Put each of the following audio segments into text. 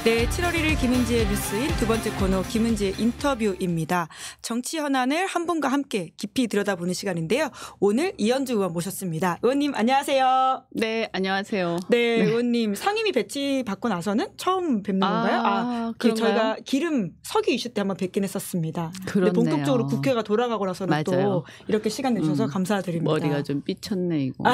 네, 7월 1일 김은지의 뉴스인 두 번째 코너 김은지의 인터뷰입니다. 정치 현안을 한 분과 함께 깊이 들여다보는 시간인데요. 오늘 이현주 의원 모셨습니다. 의원님 안녕하세요. 네, 안녕하세요. 네, 네. 의원님 상임위 배치 받고 나서는 처음 뵙는 건가요? 저희가 기름 석유 이슈 때 한번 뵙긴 했었습니다. 근데 본격적으로 국회가 돌아가고 나서는 맞아요. 또 이렇게 시간 내주셔서 감사드립니다. 머리가 좀 삐쳤네 이거.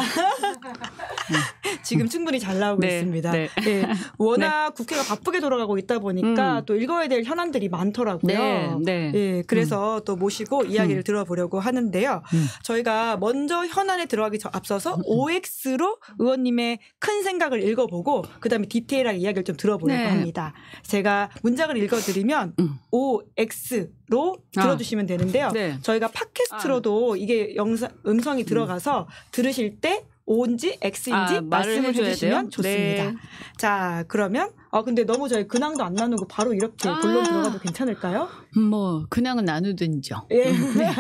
지금 충분히 잘 나오고 있습니다. 네. 네. 워낙 국회가 바쁘게 돌아가고 있다 보니까 또 읽어야 될 현안들이 많더라고요. 네. 그래서 또 모시고 이야기를 들어보려고 하는데요. 저희가 먼저 현안에 들어가기 앞서서 OX로 의원님의 큰 생각을 읽어보고 그다음에 디테일하게 이야기를 좀 들어보려고 합니다. 제가 문장을 읽어드리면 OX로 들어주시면 되는데요. 저희가 팟캐스트로도 이게 음성이 들어가서 들으실 때 O인지 X인지 말씀을 해주시면 좋습니다. 네. 자, 그러면 근데 너무 저희 근황도 안 나누고 바로 이렇게 본론 들어가도 괜찮을까요? 뭐 근황은 나누든지요. 예. 네.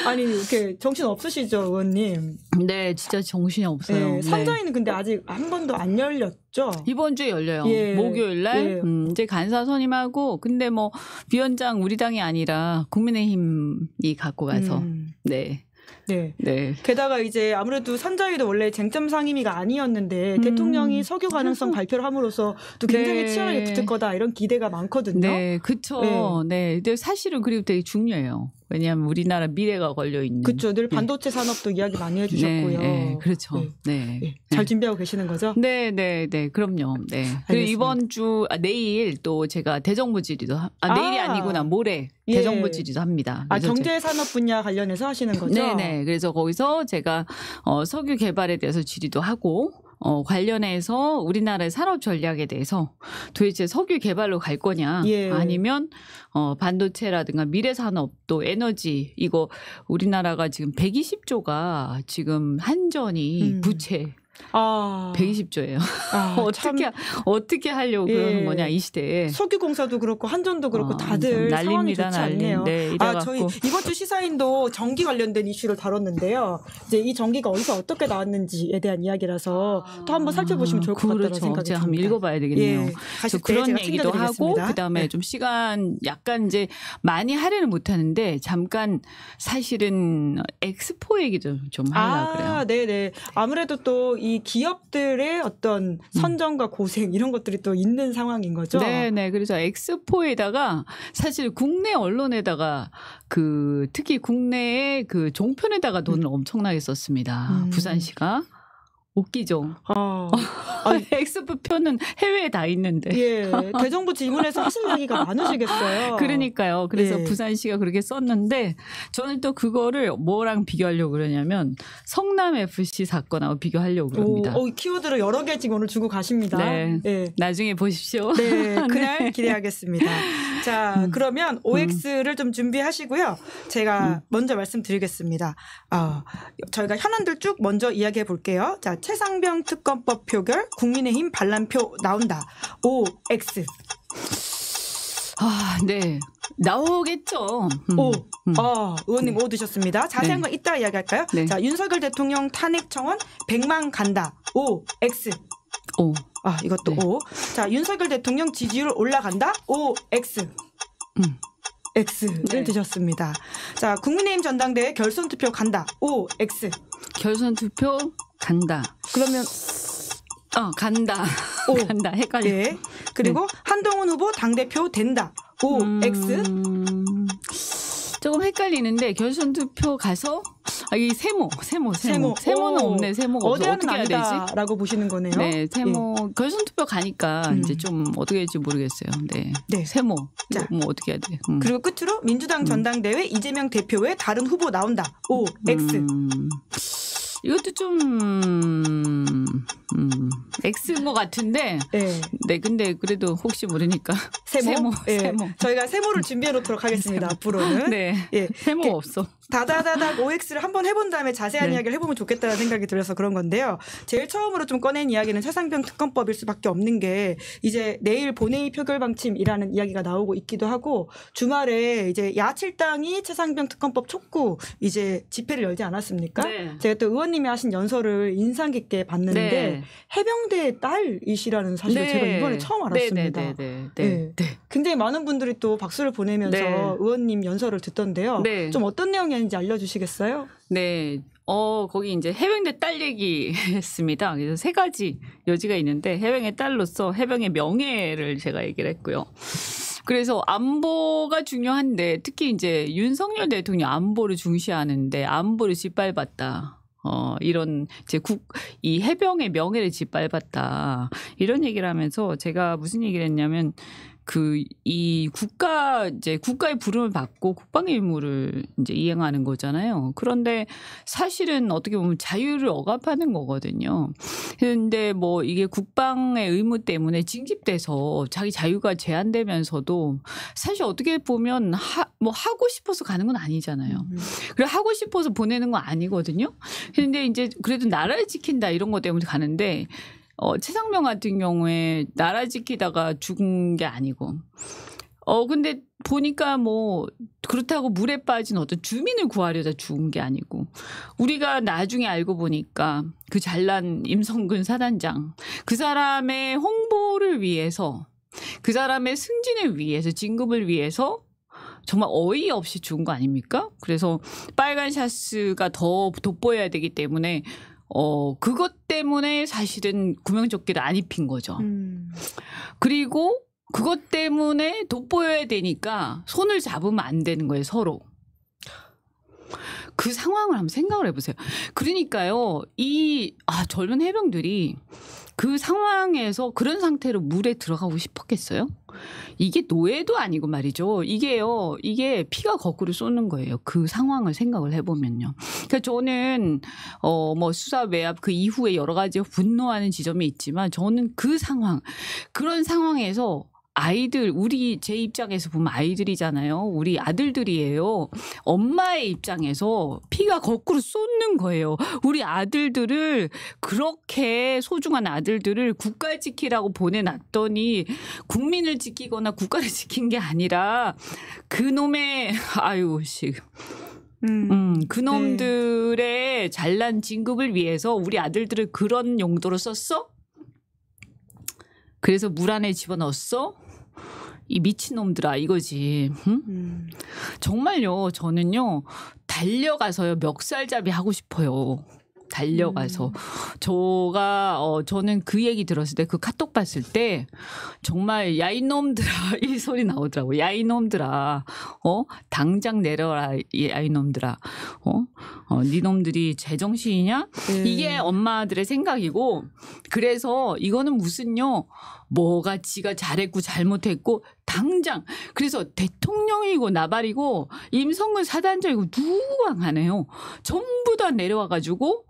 아니 이렇게 정신 없으시죠, 의원님? 네, 진짜 정신이 없어요. 네, 상자위는 근데 아직 한 번도 안 열렸죠? 이번 주에 열려요. 목요일 날 이제 간사 선임하고 근데 뭐 위원장 우리 당이 아니라 국민의힘이 갖고 가서 네. 게다가 이제 아무래도 산자위도 원래 쟁점 상임위가 아니었는데 대통령이 석유 가능성 발표를 함으로써 또 굉장히 치열하게 붙을 거다 이런 기대가 많거든요. 네, 그렇죠. 네, 근데 사실은 그리고 되게 중요해요. 왜냐하면 우리나라 미래가 걸려 있는. 그렇죠. 늘 반도체 산업도 이야기 많이 해주셨고요. 네, 그렇죠. 잘 준비하고 계시는 거죠? 네, 그럼요. 네. 그리고 이번 주 내일 또 제가 대정부 질의도 내일이 아니구나 모레 대정부 질의도 합니다. 경제 산업 분야 관련해서 하시는 거죠? 네. 그래서 거기서 제가 석유 개발에 대해서 질의도 하고. 관련해서 우리나라의 산업 전략에 대해서 도대체 석유 개발로 갈 거냐 아니면 반도체라든가 미래 산업 또 에너지 이거 우리나라가 지금 120조가 지금 한전이 부채 120조예요. 어떻게 하려고 그러는 거냐 이 시대에. 석유공사도 그렇고 한전도 그렇고 다들 상황이 좋지 않네요. 저희 이번 주 시사인도 전기 관련된 이슈를 다뤘는데요. 이제 이 전기가 어디서 어떻게 나왔는지에 대한 이야기라서 또 한번 살펴보시면 좋을 것 같다는 생각이 듭니다. 한번 읽어봐야 되겠네요. 그래서 그런 얘기도 하고 그다음에 좀 시간 약간 이제 많이 하려는 못하는데 잠깐 사실은 엑스포 얘기도 좀 하려고 그래요. 네네. 아무래도 또 이 기업들의 어떤 선정과 고생 이런 것들이 또 있는 상황인 거죠. 네네. 그래서 엑스포에다가 사실 국내 언론에다가 특히 국내의 종편에다가 돈을 엄청나게 썼습니다. 부산시가. 웃기죠. 엑스포표는 해외에 다 있는데. 대정부 질문에서 하실 얘기가 많으시겠어요. 그러니까요. 그래서 부산시가 그렇게 썼는데 저는 또 그거를 뭐랑 비교하려고 그러냐면 성남FC 사건하고 비교하려고 그럽니다. 키워드를 여러 개 지금 오늘 주고 가십니다. 나중에 보십시오. 그날 기대하겠습니다. 자, 그러면 OX를 좀 준비하시고요. 제가 먼저 말씀드리겠습니다. 저희가 현안들 쭉 먼저 이야기해 볼게요. 자, 최상병 특검법 표결, 국민의힘 반란표 나온다. OX. 네. 나오겠죠. 의원님 O 드셨습니다. 자세한 건 이따 이야기할까요? 자, 윤석열 대통령 탄핵 청원 100만 간다. OX. 이것도 O. 자, 윤석열 대통령 지지율 올라간다. OX. X를 드셨습니다. 자, 국민의힘 전당대회 결선 투표 간다. OX. 결선 투표 간다. 그러면 간다. 간다. 헷갈려. 그리고 한동훈 후보 당대표 된다. OX. 조금 헷갈리는데 결선 투표 가서 이 세모는 없네. 세모가 없어. 어떻게 해야 되지? 라고 보시는 거네요. 네, 세모 결선 투표 가니까 이제 좀 어떻게 될지 모르겠어요. 세모. 자, 뭐 어떻게 해야 돼? 그리고 끝으로 민주당 전당대회 이재명 대표 외 다른 후보 나온다. OX. 이것도 좀 X인 것 같은데. 근데 그래도 혹시 모르니까 세모. 저희가 세모를 준비해 놓도록 하겠습니다. 앞으로는. 세모가 없어. 다다다닥 OX를 한번 해본 다음에 자세한 이야기를 해보면 좋겠다는 생각이 들어서 그런 건데요. 제일 처음으로 좀 꺼낸 이야기는 최상병 특검법일 수밖에 없는 게 이제 내일 본회의 표결 방침이라는 이야기가 나오고 있기도 하고 주말에 이제 야7당이 최상병 특검법 촉구 이제 집회를 열지 않았습니까? 제가 또 의원님이 하신 연설을 인상 깊게 봤는데 해병대 딸이시라는 사실을 제가 이번에 처음 알았습니다. 네. 굉장히 많은 분들이 또 박수를 보내면서 의원님 연설을 듣던데요. 좀 어떤 내용이었는지 알려주시겠어요? 네. 거기 이제 해병대 딸 얘기 했습니다. 그래서 3가지 여지가 있는데 해병의 딸로서 해병의 명예를 제가 얘기를 했고요. 그래서 안보가 중요한데 특히 이제 윤석열 대통령 안보를 중시하는데 안보를 짓밟았다. 이런 이제 이 해병의 명예를 짓밟았다. 이런 얘기를 하면서 제가 무슨 얘기를 했냐면 이 국가의 부름을 받고 국방의 의무를 이제 이행하는 거잖아요. 그런데 사실은 어떻게 보면 자유를 억압하는 거거든요. 그런데 뭐 이게 국방의 의무 때문에 징집돼서 자기 자유가 제한되면서도 사실 어떻게 보면 뭐 하고 싶어서 가는 건 아니잖아요. 그리고 하고 싶어서 보내는 건 아니거든요. 그런데 이제 그래도 나라를 지킨다 이런 것 때문에 가는데 최상명 같은 경우에 나라 지키다가 죽은 게 아니고 근데 보니까 뭐 그렇다고 물에 빠진 어떤 주민을 구하려다 죽은 게 아니고 우리가 나중에 알고 보니까 그 잘난 임성근 사단장 그 사람의 홍보를 위해서 그 사람의 승진을 위해서 진급을 위해서 정말 어이없이 죽은 거 아닙니까? 그래서 빨간 샤스가 더 돋보여야 되기 때문에 그것 때문에 사실은 구명조끼를 안 입힌 거죠. 그리고 그것 때문에 돋보여야 되니까 손을 잡으면 안 되는 거예요, 서로. 그 상황을 한번 생각을 해보세요. 그러니까요, 젊은 해병들이 그 상황에서 그런 상태로 물에 들어가고 싶었겠어요? 이게 노예도 아니고 말이죠. 이게 피가 거꾸로 쏟는 거예요. 그 상황을 생각을 해보면요. 그러니까 저는 뭐 수사 외압 그 이후에 여러 가지 분노하는 지점이 있지만 저는 그 상황, 그런 상황에서 아이들, 제 입장에서 보면 아이들이잖아요. 우리 아들들이에요. 엄마의 입장에서 피가 거꾸로 쏟는 거예요. 우리 아들들을 그렇게 소중한 아들들을 국가를 지키라고 보내놨더니 국민을 지키거나 국가를 지킨 게 아니라 그놈의 그놈들의 잘난 진급을 위해서 우리 아들들을 그런 용도로 썼어? 그래서 물 안에 집어넣었어? 이 미친놈들아 이거지. 정말요. 저는요. 달려가서요. 멱살잡이 하고 싶어요. 달려가서. 저는 그 얘기 들었을 때 그 카톡 봤을 때 정말 야 이놈들아 이 소리 나오더라고. 야 이놈들아 당장 내려라 야 이놈들아 니놈들이 제정신이냐? 이게 엄마들의 생각이고 그래서 이거는 무슨요 뭐가 지가 잘했고 잘못했고 당장 그래서 대통령이고 나발이고 임성근 사단장이고 누구가 가네요. 전부 다 내려와가지고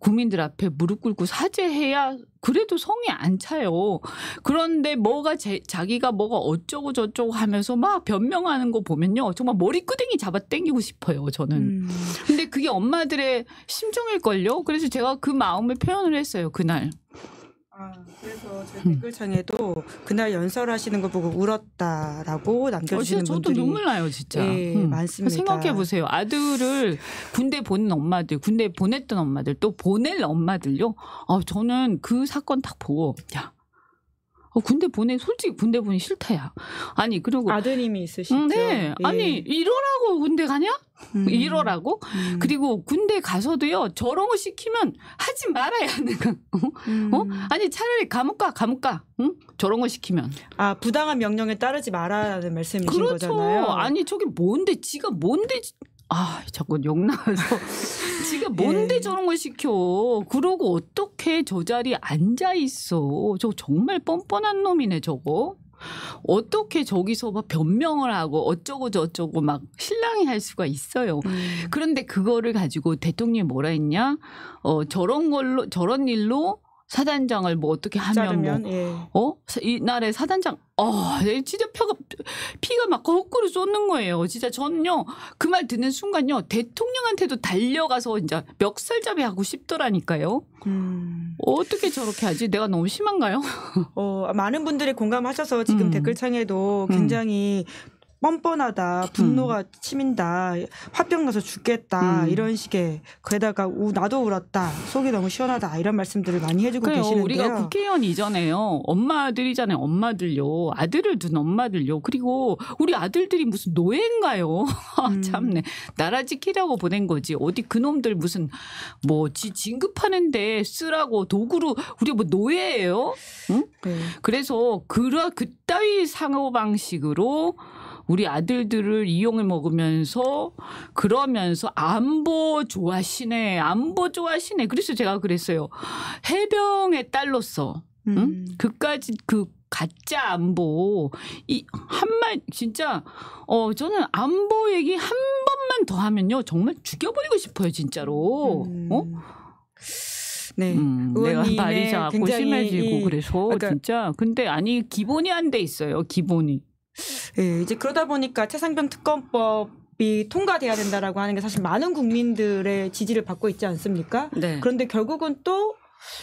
국민들 앞에 무릎 꿇고 사죄해야 그래도 성이 안 차요. 그런데 자기가 뭐가 어쩌고 저쩌고 하면서 막 변명하는 거 보면요. 정말 머리끄댕이 잡아 당기고 싶어요. 저는. 근데 그게 엄마들의 심정일걸요. 그래서 제가 그 마음을 표현을 했어요. 그날. 그래서 제 댓글창에도 그날 연설하시는 거 보고 울었다라고 남겨주시는 저도 분들이 눈물 나요 진짜. 많습니다. 생각해보세요. 아들을 군대 보낸 엄마들, 군대 보냈던 엄마들, 또 보낼 엄마들요. 저는 그 사건 딱 보고 솔직히 군대 보내기 싫다야. 아니 그리고 아드님이 있으시죠. 네. 아니 이러라고 군대 가냐? 이러라고? 그리고 군대 가서도요 저런 거 시키면 하지 말아야 하는 아니 차라리 감옥 가. 응? 저런 거 시키면. 부당한 명령에 따르지 말아라는 말씀이신 그렇죠. 거잖아요. 아니 저게 지가 뭔데 자꾸 욕 나와서 지가 뭔데 저런 걸 시켜. 그러고 어떻게 저 자리에 앉아 있어. 저거 정말 뻔뻔한 놈이네 저거. 어떻게 저기서 막 변명을 하고 어쩌고 저쩌고 막 실랑이 할 수가 있어요. 그런데 그거를 가지고 대통령이 뭐라 했냐? 저런 일로 사단장을 뭐 어떻게 하면 이날에 사단장 진짜 피가 막 거꾸로 쏟는 거예요. 진짜 저는요 그 말 듣는 순간요 대통령한테도 달려가서 이제 멱살잡이 하고 싶더라니까요. 어떻게 저렇게 하지? 내가 너무 심한가요? 많은 분들이 공감하셔서 지금 댓글창에도 굉장히 뻔뻔하다, 분노가 치민다, 화병 나서 죽겠다 이런 식의 게다가 나도 울었다, 속이 너무 시원하다 이런 말씀들을 많이 해주고 계시는데요. 우리가 국회의원 이전에요. 엄마들이잖아요. 엄마들요. 아들을 둔 엄마들요. 그리고 우리 아들들이 무슨 노예인가요? 참네. 나라 지키려고 보낸 거지. 어디 그놈들 무슨 뭐 진급하는데 쓰라고 도구로 우리 뭐 노예예요? 응? 네. 그래서 그따위 사고방식으로 우리 아들들을 이용을 먹으면서 그러면서 안보 좋아하시네. 그래서 제가 그랬어요. 해병의 딸로서 응? 그까지 가짜 안보 이 한말 진짜 저는 안보 얘기 한 번만 더 하면요 정말 죽여버리고 싶어요 진짜로. 네, 내가 말이 자꾸 심해지고 그래서 그러니까 진짜 근데 기본이 안 돼 있어요. 기본이. 네, 이제 그러다 보니까 최상병 특검법이 통과돼야 된다라고 하는 게 사실 많은 국민들의 지지를 받고 있지 않습니까? 네. 그런데 결국은 또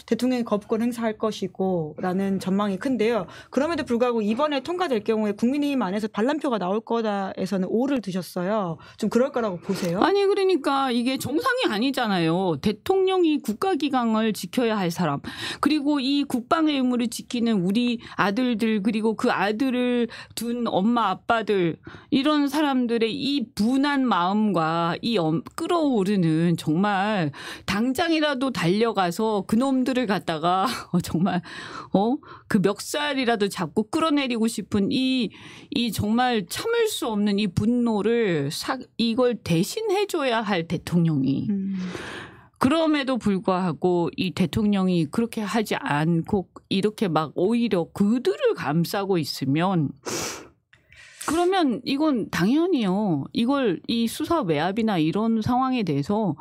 대통령이 거부권 행사할 것이고 라는 전망이 큰데요. 그럼에도 불구하고 이번에 통과될 경우에 국민의힘 안에서 반란표가 나올 거다에서는 5를 두셨어요. 좀 그럴 거라고 보세요? 아니 그러니까 이게 정상이 아니잖아요. 대통령이 국가기강을 지켜야 할 사람 그리고 이 국방의 의무를 지키는 우리 아들들 그리고 그 아들을 둔 엄마 아빠들 이런 사람들의 이 분한 마음과 이 끌어오르는 정말 당장이라도 달려가서 그놈들을 갖다가 정말 그 멱살이라도 잡고 끌어내리고 싶은 이 정말 참을 수 없는 이 분노를 이걸 대신해줘야 할 대통령이 그럼에도 불구하고 이 대통령이 그렇게 하지 않고 이렇게 막 오히려 그들을 감싸고 있으면 그러면 이건 당연히요. 이 수사 외압이나 이런 상황에 대해서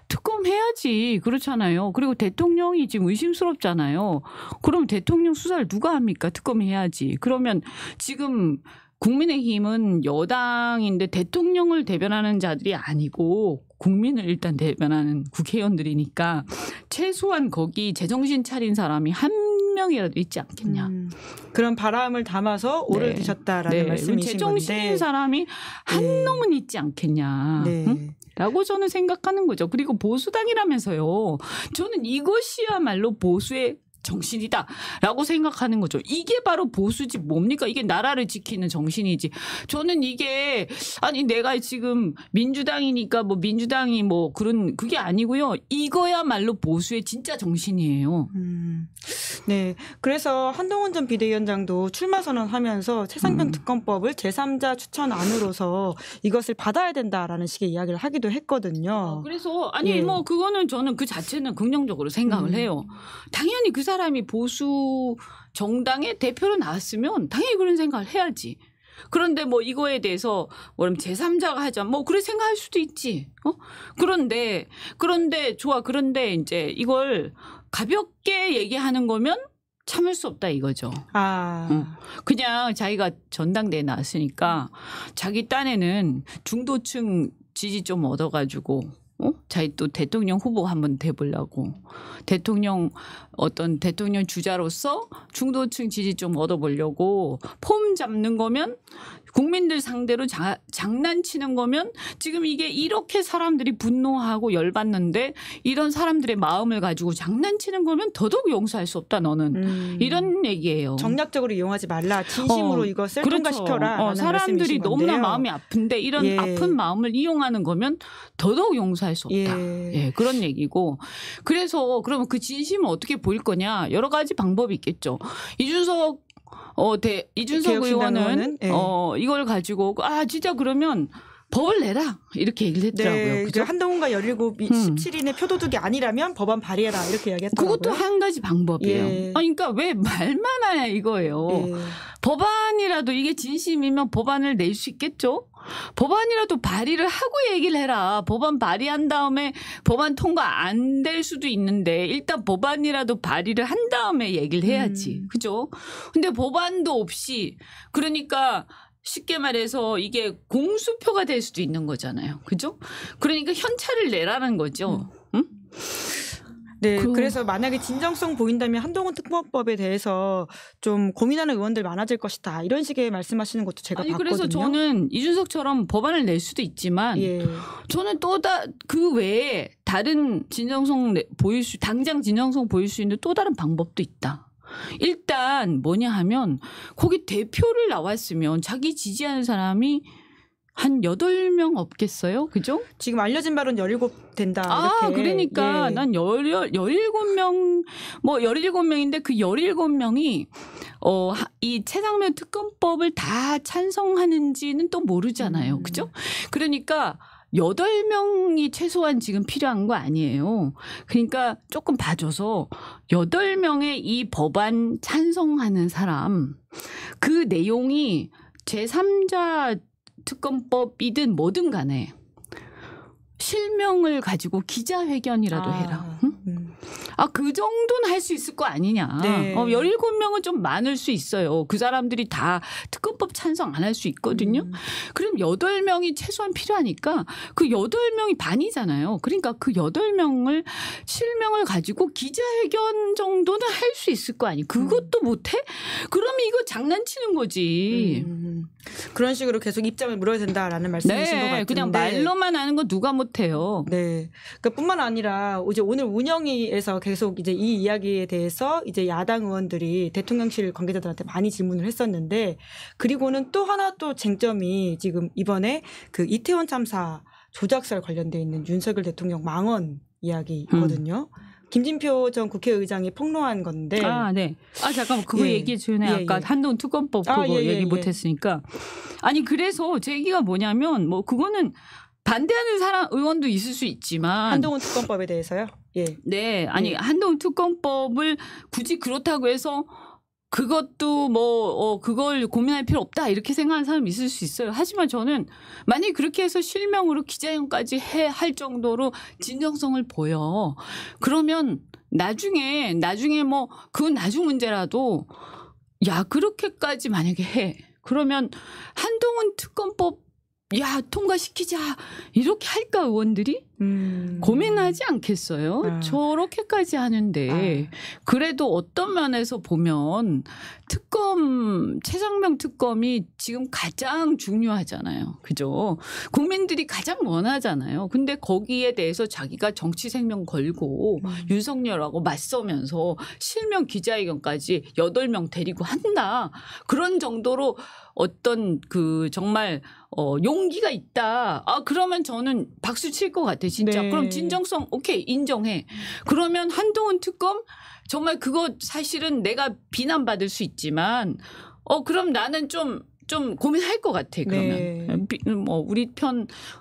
특검해야지. 그렇잖아요. 그리고 대통령이 지금 의심스럽잖아요. 그럼 대통령 수사를 누가 합니까? 특검해야지. 그러면 지금 국민의힘은 여당인데 대통령을 대변하는 자들이 아니고 국민을 일단 대변하는 국회의원들이니까 최소한 거기 제정신 차린 사람이 한 명이라도 있지 않겠냐. 그런 바람을 담아서 오를 드셨다라는 말씀이신 제정신인 건데. 사람이 한 놈은 있지 않겠냐. 응? 라고 저는 생각하는 거죠. 그리고 보수당이라면서요. 저는 이것이야말로 보수의 정신이다라고 생각하는 거죠. 이게 바로 보수지 뭡니까? 이게 나라를 지키는 정신이지. 저는 이게 내가 지금 민주당이니까 뭐 민주당이 뭐 그런 그게 아니고요. 이거야말로 보수의 진짜 정신이에요. 네. 그래서 한동훈 전 비대위원장도 출마 선언하면서 최상병 특검법을 제3자 추천안으로서 이것을 받아야 된다라는 식의 이야기를 하기도 했거든요. 그래서 뭐 그거는 저는 그 자체는 긍정적으로 생각을 해요. 당연히 그 사람이 보수 정당의 대표로 나왔으면 당연히 그런 생각을 해야지. 그런데 뭐 이거에 대해서 그럼 제3자가 하자. 뭐 그래 생각할 수도 있지. 그런데 좋아. 그런데 이제 이걸 가볍게 얘기하는 거면 참을 수 없다 이거죠. 그냥 자기가 전당대에 나왔으니까 자기 딴에는 중도층 지지 좀 얻어가지고 자기 또 대통령 후보 한번 돼보려고 대통령 주자로서 중도층 지지 좀 얻어보려고 폼 잡는 거면 국민들 상대로 장난치는 거면 지금 이게 이렇게 사람들이 분노하고 열받는데 이런 사람들의 마음을 가지고 장난치는 거면 더더욱 용서할 수 없다 너는 이런 얘기예요. 정략적으로 이용하지 말라. 진심으로 이것을 통과시켜라. 사람들이 너무나 마음이 아픈데 이런 아픈 마음을 이용하는 거면 더더욱 용서할 수 없다. 그런 얘기고 그래서 그러면 그 진심을 어떻게 보일 거냐 여러 가지 방법이 있겠죠. 이준석 의원은 이걸 가지고 진짜 그러면 법을 내라 이렇게 얘기를 했더라고요. 네, 그죠? 한동훈과 17인의 표도둑이 아니라면 법안 발의해라 이렇게 이야기했더라고요. 그것도 한 가지 방법이에요. 그러니까 왜 말만 하냐 이거예요. 법안이라도 이게 진심이면 법안을 낼 수 있겠죠. 법안이라도 발의를 하고 얘기를 해라. 법안 발의한 다음에 법안 통과 안 될 수도 있는데 일단 법안이라도 발의를 한 다음에 얘기를 해야지. 그죠? 근데 법안도 없이 그러니까 쉽게 말해서 이게 공수표가 될 수도 있는 거잖아요. 그죠? 그러니까 현찰을 내라는 거죠. 응? 네, 그래서 만약에 진정성 보인다면 한동훈 특검법에 대해서 좀 고민하는 의원들 많아질 것이다. 이런 식의 말씀하시는 것도 제가 봤거든요. 그래서 저는 이준석처럼 법안을 낼 수도 있지만 저는 또 그 외에 다른 진정성 당장 진정성 보일 수 있는 또 다른 방법도 있다. 일단 뭐냐 하면 거기 대표를 나왔으면 자기 지지하는 사람이 한 8명 없겠어요? 그죠? 지금 알려진 바로는 17 된다. 이렇게. 그러니까 난 17명, 뭐 17명인데 그 17명이 이 최상면 특검법을 다 찬성하는지는 또 모르잖아요. 그죠? 그러니까 8명이 최소한 지금 필요한 거 아니에요. 그러니까 조금 봐줘서 8명의 이 법안 찬성하는 사람, 그 내용이 제3자 특검법이든 뭐든 간에 실명을 가지고 기자회견이라도 해라. 응? 그 정도는 할 수 있을 거 아니냐. 네. 17명은 좀 많을 수 있어요. 그 사람들이 다 특검법 찬성 안 할 수 있거든요. 그럼 8명이 최소한 필요하니까 그 8명이 반이잖아요. 그러니까 그 8명을 실명을 가지고 기자회견 정도는 할 수 있을 거 아니에요. 그것도 못해? 그러면 이거 장난치는 거지. 그런 식으로 계속 입장을 물어야 된다라는 말씀이신 것 같은데. 그냥 말로만 하는 거 누가 못해요. 네. 그러니까 뿐만 아니라 이제 오늘 운영위에서 계속 이제 이 이야기에 대해서 이제 야당 의원들이 대통령실 관계자들한테 많이 질문을 했었는데, 그리고는 또 하나 또 쟁점이 지금 이번에 그 이태원 참사 조작설 관련돼 있는 윤석열 대통령 망언 이야기거든요. 김진표 전 국회의장이 폭로한 건데. 네. 잠깐만 그거 얘기해 주네. 아까 한동훈 특검법 그거 얘기 못했으니까. 아니 그래서 제 얘기가 뭐냐면 뭐 그거는 반대하는 의원도 있을 수 있지만 한동훈 특검법에 대해서요? 네. 아니 한동훈 특검법을 굳이 그렇다고 해서 그것도 뭐 그걸 고민할 필요 없다 이렇게 생각하는 사람이 있을 수 있어요. 하지만 저는 만약에 그렇게 해서 실명으로 기자회견까지 할 정도로 진정성을 보여. 그러면 나중에 뭐 그건 나중 문제라도 그렇게까지 만약에 해. 그러면 한동훈 특검법 통과시키자 이렇게 할까 의원들이? 고민하지 않겠어요? 저렇게까지 하는데 그래도 어떤 면에서 보면 최상명 특검이 지금 가장 중요하잖아요. 그죠? 국민들이 가장 원하잖아요. 근데 거기에 대해서 자기가 정치 생명 걸고 윤석열하고 맞서면서 실명 기자회견까지 8명 데리고 한다. 그런 정도로 어떤 정말 용기가 있다. 그러면 저는 박수 칠 것 같아요. 진짜. 네. 그럼 진정성 오케이 인정해. 그러면 한동훈 특검 정말 그거 사실은 내가 비난받을 수 있지만 그럼 나는 좀 고민할 것 같아. 그러면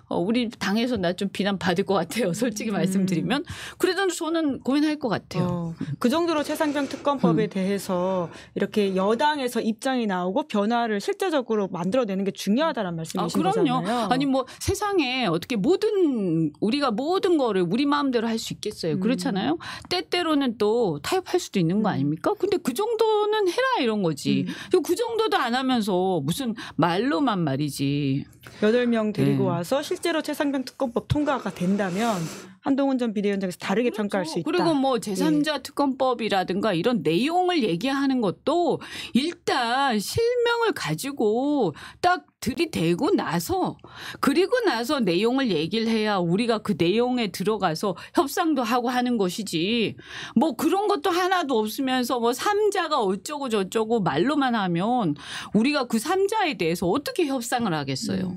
우리 당에서 나 좀 비난 받을 것 같아요. 솔직히 말씀드리면 그래도 저는 고민할 것 같아요. 그 정도로 최상병 특검법에 대해서 이렇게 여당에서 입장이 나오고 변화를 실제적으로 만들어내는 게 중요하다는 말씀이신 그럼요. 거잖아요. 아니 뭐 세상에 어떻게 우리가 모든 거를 우리 마음대로 할 수 있겠어요. 그렇잖아요. 때때로는 또 타협할 수도 있는 거 아닙니까? 근데 그 정도는 해라 이런 거지. 그 정도도 안 하면서 무슨 말로만 말이지. 8명 데리고 와서 실제로 최상병 특검법 통과가 된다면 한동훈 전 비대위원장에서 다르게 평가할 수 있다. 그리고 뭐 제3자 특검법이라든가 이런 내용을 얘기하는 것도 일단 실명을 가지고 딱 들이대고 나서 그리고 나서 내용을 얘기를 해야 우리가 그 내용에 들어가서 협상도 하고 하는 것이지 뭐 그런 것도 하나도 없으면서 뭐 3자가 어쩌고 저쩌고 말로만 하면 우리가 그 3자에 대해서 어떻게 협상을 하겠어요.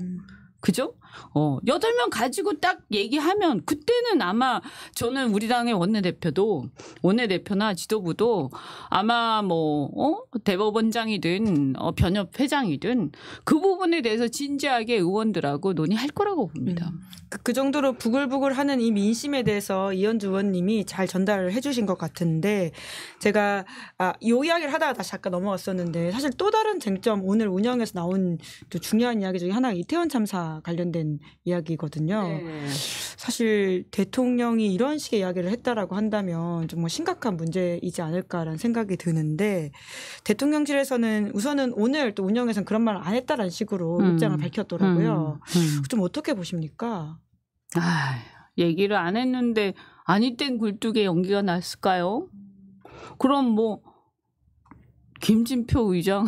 그죠? 8명 가지고 딱 얘기하면 그때는 아마 저는 우리 당의 원내대표나 지도부도 아마 대법원장이든 변협 회장이든 그 부분에 대해서 진지하게 의원들하고 논의할 거라고 봅니다. 그 정도로 부글부글하는 이 민심에 대해서 이현주 의원님이 잘 전달을 해 주신 것 같은데 제가 이 이야기를 하다가 다시 잠깐 넘어갔었는데 사실 또 다른 쟁점 오늘 운영에서 나온 또 중요한 이야기 중에 하나가 이태원 참사 관련된 이야기거든요. 네. 사실 대통령이 이런 식의 이야기를 했다라고 한다면 정말 심각한 문제이지 않을까라는 생각이 드는데 대통령실에서는 우선은 오늘 또 운영에서는 그런 말을 안 했다라는 식으로 입장을 밝혔더라고요. 좀 어떻게 보십니까? 얘기를 안 했는데 아니 땐 굴뚝에 연기가 났을까요? 그럼 뭐 김진표 의장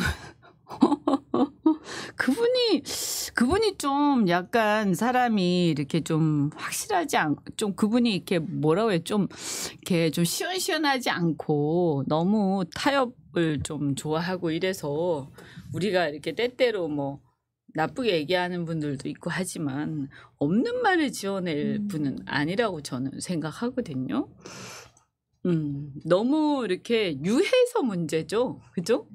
그분이 좀 약간 사람이 이렇게 좀 확실하지 좀 그분이 이렇게 뭐라고 해 좀 이렇게 좀 시원시원하지 않고 너무 타협을 좀 좋아하고 이래서 우리가 이렇게 때때로 뭐 나쁘게 얘기하는 분들도 있고 하지만 없는 말을 지어낼 분은 아니라고 저는 생각하거든요. 너무 이렇게 유해서 문제죠. 그죠?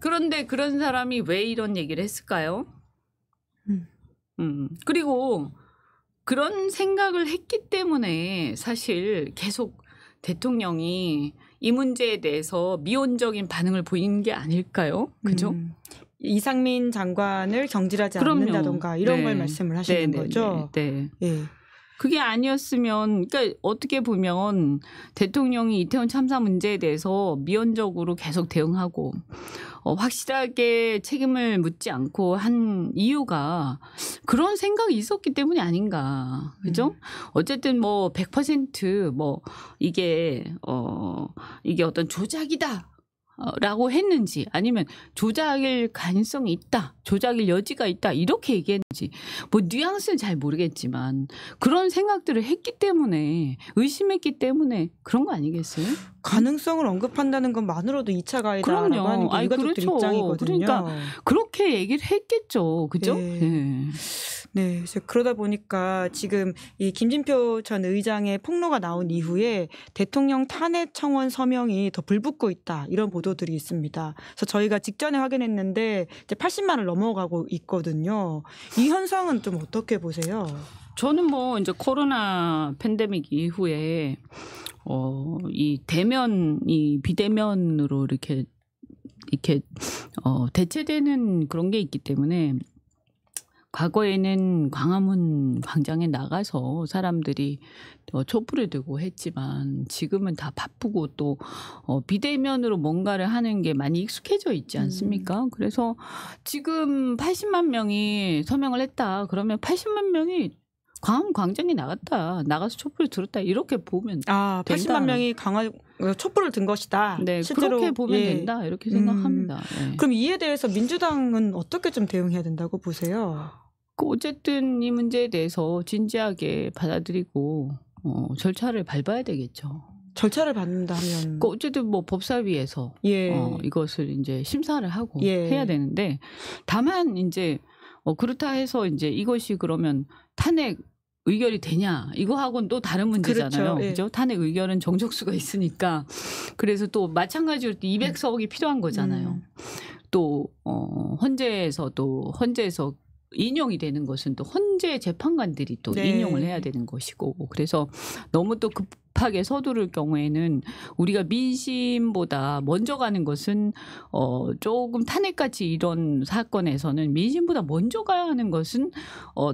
그런데 그런 사람이 왜 이런 얘기를 했을까요? 그리고 그런 생각을 했기 때문에 사실 계속 대통령이 이 문제에 대해서 미온적인 반응을 보이는 게 아닐까요? 그죠? 이상민 장관을 경질하지 않는다던가 이런 걸 말씀을 하시는 거죠. 네. 그게 아니었으면 그러니까 어떻게 보면 대통령이 이태원 참사 문제에 대해서 미온적으로 계속 대응하고 확실하게 책임을 묻지 않고 한 이유가 그런 생각이 있었기 때문이 아닌가. 그죠? 어쨌든 뭐 100% 뭐 이게 어떤 조작이다. 라고 했는지 아니면 조작일 가능성이 있다. 조작일 여지가 있다. 이렇게 얘기했는지 뭐 뉘앙스는 잘 모르겠지만 그런 생각들을 했기 때문에 의심했기 때문에 그런 거 아니겠어요? 가능성을 언급한다는 것만으로도 2차 가해다라고 하는 게 유가족들 그렇죠. 입장이거든요. 그러니까 그렇게 얘기를 했겠죠. 그죠? 네. 그러다 보니까 지금 이 김진표 전 의장의 폭로가 나온 이후에 대통령 탄핵 청원 서명이 더 불붙고 있다. 이런 보도들이 있습니다. 그래서 저희가 직전에 확인했는데 이제 80만을 넘어가고 있거든요. 이 현상은 좀 어떻게 보세요? 저는 뭐 이제 코로나 팬데믹 이후에 이 비대면으로 이렇게 대체되는 그런 게 있기 때문에 과거에는 광화문 광장에 나가서 사람들이 촛불을 들고 했지만 지금은 다 바쁘고 또 비대면으로 뭔가를 하는 게 많이 익숙해져 있지 않습니까? 그래서 지금 80만 명이 서명을 했다. 그러면 80만 명이 광화문 광장에 나가서 촛불을 들었다. 이렇게 보면 80만 명이 촛불을 든 것이다. 네, 실제로 그렇게 보면 된다. 이렇게 생각합니다. 그럼 이에 대해서 민주당은 어떻게 좀 대응해야 된다고 보세요? 어쨌든 이 문제에 대해서 진지하게 받아들이고 절차를 밟아야 되겠죠. 절차를 밟는다면 어쨌든 뭐 법사위에서 이것을 이제 심사를 하고 해야 되는데 다만 이제 그렇다 해서 이제 이것이 그러면 탄핵 의결이 되냐 이거하고는 또 다른 문제잖아요. 그렇죠. 그죠? 탄핵 의결은 정적수가 있으니까 그래서 또 마찬가지로 200석이 필요한 거잖아요. 또 헌재에서 인용이 되는 것은 또 헌재 재판관들이 또 인용을 해야 되는 것이고 그래서 너무 또 급하게 서두를 경우에는 우리가 민심보다 먼저 가는 것은 조금 탄핵같이 이런 사건에서는 민심보다 먼저 가야 하는 것은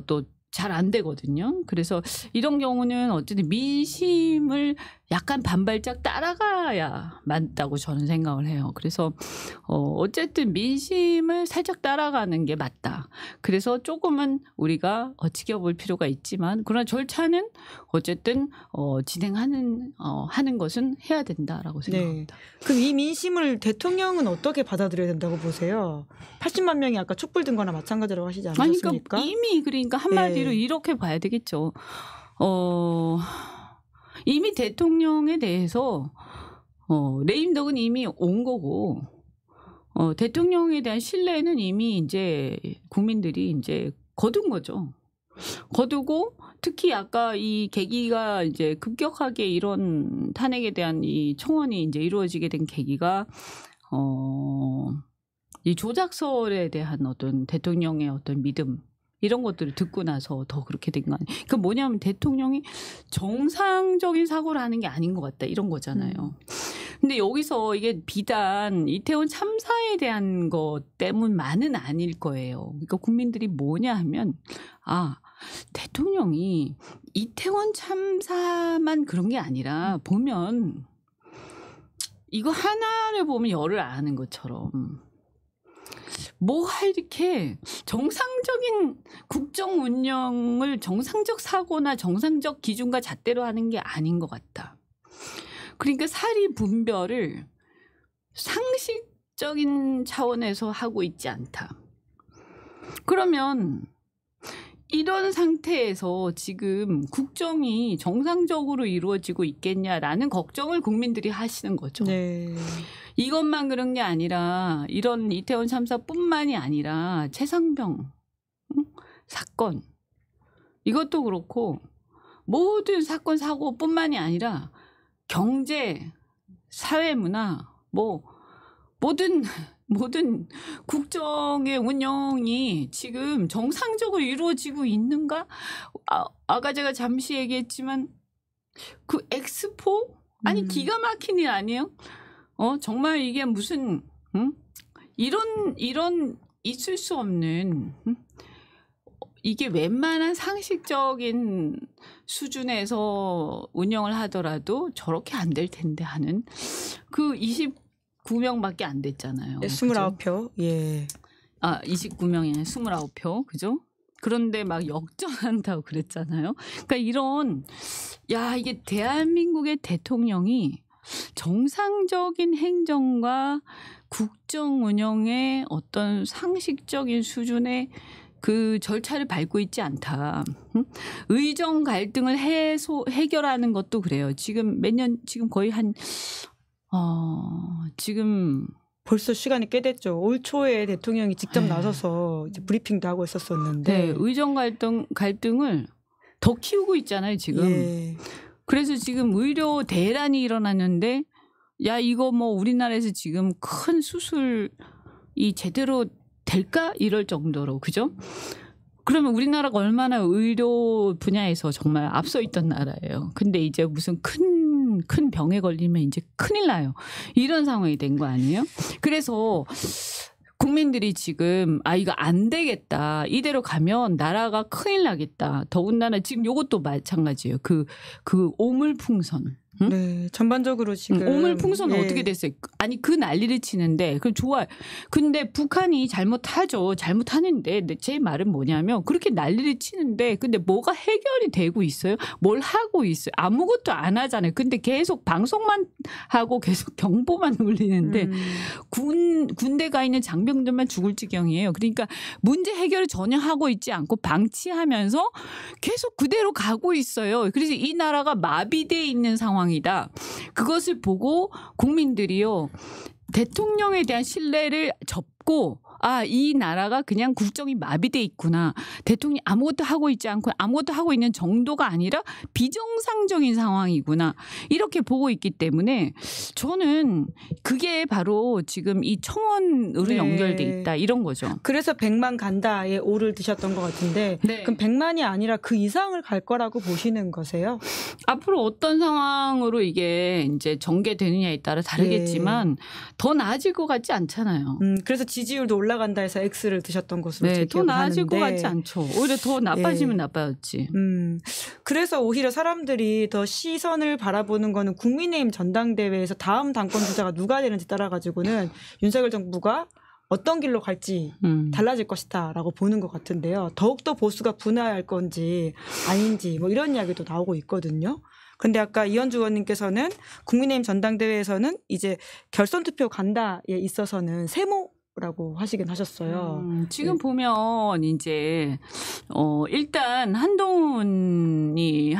또 잘 안 되거든요. 그래서 이런 경우는 어쨌든 민심을 약간 반발짝 따라가야 맞다고 저는 생각을 해요. 그래서 어쨌든 민심을 살짝 따라가는 게 맞다. 그래서 조금은 우리가 지켜볼 필요가 있지만 그러나 절차는 어쨌든 하는 것은 해야 된다라고 생각합니다. 그럼 이 민심을 대통령은 어떻게 받아들여야 된다고 보세요? 80만 명이 아까 촛불 든 거나 마찬가지라고 하시지 않으셨습니까? 그러니까 한마디로 이렇게 봐야 되겠죠. 이미 대통령에 대해서 레임덕은 이미 온 거고 대통령에 대한 신뢰는 이미 이제 국민들이 이제 거둔 거죠. 거두고 특히 아까 이 계기가 이제 급격하게 이런 탄핵에 대한 이 청원이 이제 이루어지게 된 계기가 이 조작설에 대한 어떤 대통령의 어떤 믿음 이런 것들을 듣고 나서 더 그렇게 된 거 아니에요. 그 뭐냐면 대통령이 정상적인 사고를 하는 게 아닌 것 같다 이런 거잖아요. 근데 여기서 이게 비단 이태원 참사에 대한 것 때문만은 아닐 거예요. 그러니까 국민들이 뭐냐 하면 대통령이 이태원 참사만 그런 게 아니라 보면 이거 하나를 보면 열을 아는 것처럼 뭐가 이렇게 정상적인 국정 운영을 정상적 사고나 정상적 기준과 잣대로 하는 게 아닌 것 같다. 그러니까 사리 분별을 상식적인 차원에서 하고 있지 않다. 그러면 이런 상태에서 지금 국정이 정상적으로 이루어지고 있겠냐라는 걱정을 국민들이 하시는 거죠. 네. 이것만 그런 게 아니라 이런 이태원 참사뿐만이 아니라 최상병 사건 이것도 그렇고 모든 사건 사고뿐만이 아니라 경제, 사회문화 뭐 모든 국정의 운영이 지금 정상적으로 이루어지고 있는가? 아까 제가 잠시 얘기했지만 그 엑스포? 아니 기가 막힌 일 아니에요? 정말 이게 무슨 이런 있을 수 없는 이게 웬만한 상식적인 수준에서 운영을 하더라도 저렇게 안 될 텐데 하는 그 29명밖에 안 됐잖아요. 네, 29표. 예. 29명에 29표. 그죠? 그런데 막 역전한다고 그랬잖아요. 그러니까 이게 대한민국의 대통령이 정상적인 행정과 국정 운영의 어떤 상식적인 수준의 그 절차를 밟고 있지 않다. 의정 갈등을 해결하는 것도 그래요. 지금 지금 거의 지금 벌써 시간이 꽤 됐죠. 올 초에 대통령이 직접 나서서 이제 브리핑도 하고 있었었는데. 네, 의정 갈등을 더 키우고 있잖아요, 지금. 예. 그래서 지금 의료 대란이 일어났는데 야 이거 뭐 우리나라에서 지금 큰 수술이 제대로 될까? 이럴 정도로 그죠? 그러면 우리나라가 얼마나 의료 분야에서 정말 앞서 있던 나라예요. 근데 이제 무슨 큰 병에 걸리면 이제 큰일 나요. 이런 상황이 된 거 아니에요? 그래서 국민들이 지금 이거 안 되겠다. 이대로 가면 나라가 큰일 나겠다. 더군다나 지금 이것도 마찬가지예요. 그 오물풍선. 응? 네, 전반적으로 지금 오물풍선은 어떻게 됐어요? 아니 그 난리를 치는데 그 좋아요. 근데 북한이 잘못하죠. 잘못하는데 제 말은 뭐냐면 그렇게 난리를 치는데 근데 뭐가 해결이 되고 있어요? 뭘 하고 있어요? 아무것도 안 하잖아요. 근데 계속 방송만 하고 계속 경보만 울리는데 군대 가 있는 장병들만 죽을 지경이에요. 그러니까 문제 해결을 전혀 하고 있지 않고 방치하면서 계속 그대로 가고 있어요. 그래서 이 나라가 마비돼 있는 상황. 이다. 그것을 보고 국민들이요 대통령에 대한 신뢰를 접고 이 나라가 그냥 국정이 마비돼 있구나. 대통령이 아무것도 하고 있지 않고 아무것도 하고 있는 정도가 아니라 비정상적인 상황이구나. 이렇게 보고 있기 때문에 저는 그게 바로 지금 이 청원으로 연결돼 있다. 이런 거죠. 그래서 100만 간다에 오를 드셨던 것 같은데 그럼 100만이 아니라 그 이상을 갈 거라고 보시는 거세요? 앞으로 어떤 상황으로 이게 이제 전개되느냐에 따라 다르겠지만 더 나아질 것 같지 않잖아요. 그래서 지지율도 올라간다 해서 X를 드셨던 것으로 제 더 기억을 나아질 하는데. 것 같지 않죠. 오히려 더 나빠지면 나빠졌지. 그래서 오히려 사람들이 더 시선을 바라보는 거는 국민의힘 전당대회에서 다음 당권 주자가 누가 되는지 따라 가지고는 윤석열 정부가 어떤 길로 갈지 달라질 것이다라고 보는 것 같은데요. 더욱더 보수가 분화할 건지 아닌지 뭐 이런 이야기도 나오고 있거든요. 그런데 아까 이현주 의원님께서는 국민의힘 전당대회에서는 이제 결선 투표 간다에 있어서는 세모라고 하시긴 하셨어요. 지금 보면 이제 일단 한동훈이